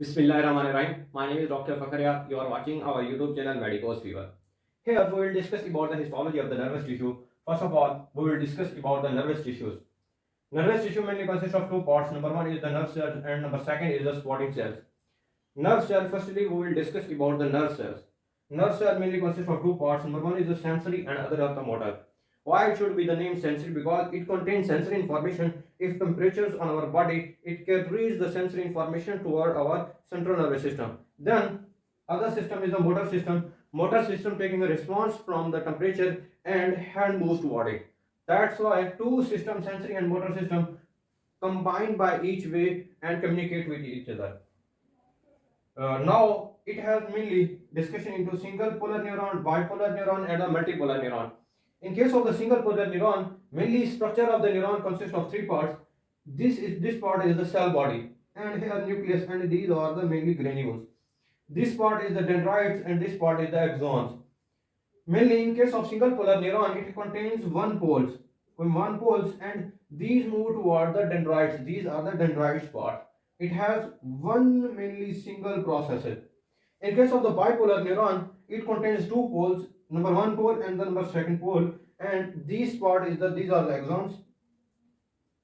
Bismillahirrahmanirrahim. My name is Dr. Fakariya. You are watching our YouTube channel Medicos Fever. Here we will discuss about the histology of the nervous tissue. First of all, we will discuss about the nervous tissues. Nervous tissue mainly consists of two parts. Number one is the nerve cells and number second is the spotting cells. Nerve cell, firstly we will discuss about the nerve cells. Nerve cell mainly consists of two parts. Number one is the sensory and other are the motor. Why it should be the name sensory? Because it contains sensory information. If temperatures on our body, it carries the sensory information toward our central nervous system. Then other system is the motor system. Motor system taking a response from the temperature and hand moves toward it. That's why two systems, sensory and motor system, combine by each way and communicate with each other. Now it has mainly discussion into single polar neuron, bipolar neuron and a multipolar neuron. In case of the single polar neuron, mainly structure of the neuron consists of three parts. This part is the cell body and here nucleus, and these are the mainly granules. This part is the dendrites and this part is the axons. Mainly in case of single polar neuron, it contains one poles and these move toward the dendrites. These are the dendrites part. It has one mainly single processor. In case of the bipolar neuron, it contains two poles, number one pole and the number second pole, and these are the axons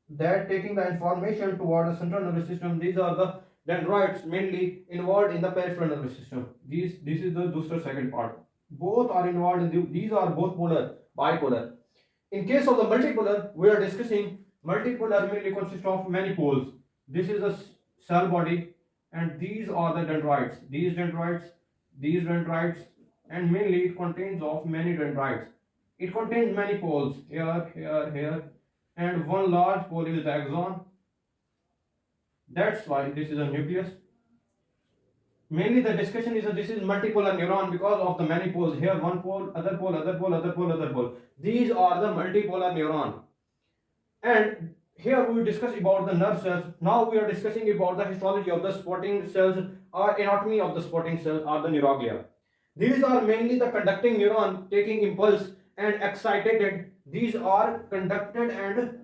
that taking the information toward the central nervous system. These are the dendrites mainly involved in the peripheral nervous system. This is the Duster second part. Both are involved in these are both polar, bipolar. In case of the multipolar, we are discussing multipolar mainly consists of many poles. This is the cell body and these are the dendrites. These dendrites, and mainly it contains of many dendrites. It contains many poles here, and one large pole is the axon. That's why this is a nucleus. Mainly the discussion is that this is multipolar neuron because of the many poles. Here one pole, other pole, other pole, other pole, other pole. These are the multipolar neuron. And here we will discuss about the nerve cells. Now we are discussing about the histology of the spotting cells or anatomy of the spotting cells or the neuroglia. These are mainly the conducting neuron taking impulse and excited. These are conducted and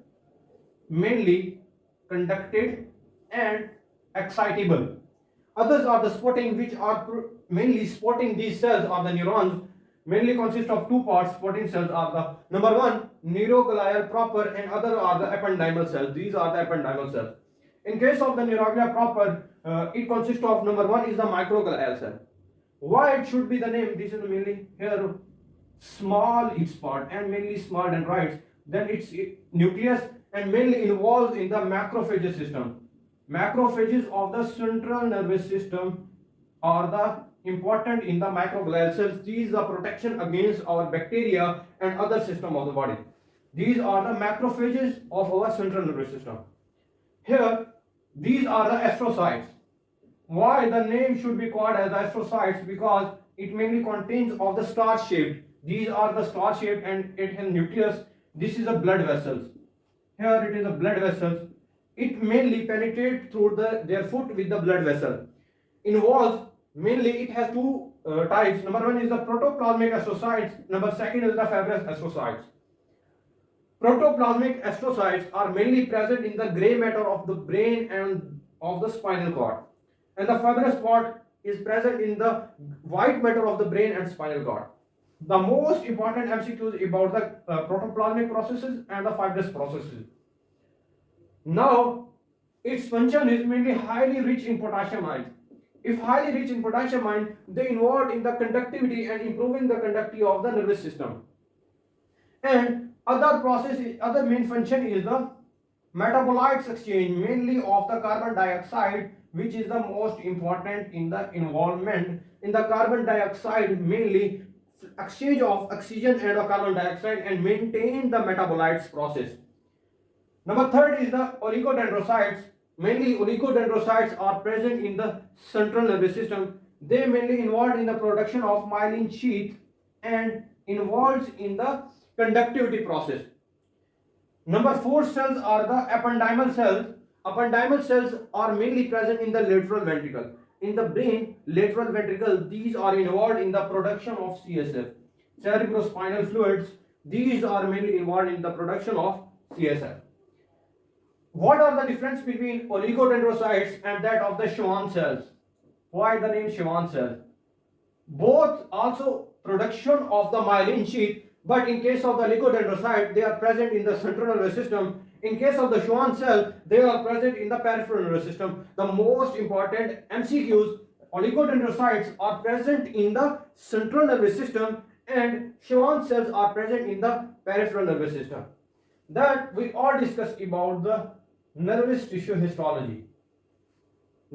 mainly conducted and excitable. Others are the spotting, which are mainly spotting these cells or the neurons mainly consist of two parts. Spotting cells are the number one neuroglial proper and other are the ependymal cells. These are the ependymal cells. In case of the neuroglia proper, it consists of number one is the microglial cell. Why it should be the name? This is mainly here small its part and mainly small dendrites. Then its nucleus and mainly involved in the macrophages system. Macrophages of the central nervous system are the important in the microglial cells. These are protection against our bacteria and other system of the body. These are the macrophages of our central nervous system. Here, these are the astrocytes. Why the name should be called as astrocytes? Because it mainly contains of the star shaped. These are the star shaped and it has nucleus. This is the blood vessels. Here it is a blood vessels. It mainly penetrates through their foot with the blood vessel. Involves mainly it has two types. Number one is the protoplasmic astrocytes. Number second is the fibrous astrocytes. Protoplasmic astrocytes are mainly present in the gray matter of the brain and of the spinal cord, and the fibrous part is present in the white matter of the brain and spinal cord. The most important MCQs about the protoplasmic processes and the fibrous processes. Now, its function is mainly highly rich in potassium ions. If highly rich in potassium ion, they involved in the conductivity and improving the conductivity of the nervous system. And other main function is the metabolites exchange, mainly of the carbon dioxide, which is the most important in the involvement in the carbon dioxide, mainly exchange of oxygen and carbon dioxide and maintain the metabolites process. Number third is the oligodendrocytes. Mainly oligodendrocytes are present in the central nervous system. They mainly involved in the production of myelin sheath and involved in the conductivity process. Number four cells are the ependymal cells. Ependymal cells are mainly present in the lateral ventricle. In the brain, lateral ventricle, these are involved in the production of CSF, cerebrospinal fluids. These are mainly involved in the production of CSF. What are the difference between oligodendrocytes and that of the Schwann cells? Why the name Schwann cells? Both also production of the myelin sheath, but in case of the oligodendrocyte, they are present in the central nervous system. In case of the Schwann cell, they are present in the peripheral nervous system. The most important MCQs, oligodendrocytes are present in the central nervous system and Schwann cells are present in the peripheral nervous system. That we all discussed about the nervous tissue histology.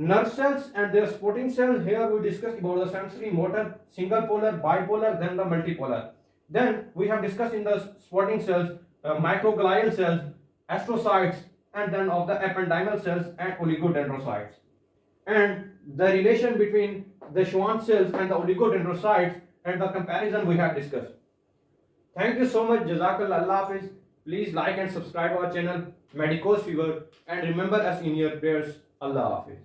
Nerve cells and their supporting cells, here we discussed about the sensory, motor, single polar, bipolar, then the multipolar. Then we have discussed in the supporting cells, microglial cells, astrocytes, and then of the ependymal cells and oligodendrocytes. And the relation between the Schwann cells and the oligodendrocytes and the comparison we have discussed. Thank you so much. Jazakallah. Allah Hafiz. Please like and subscribe our channel Medicos Fever and remember us in your prayers. Allah Hafiz.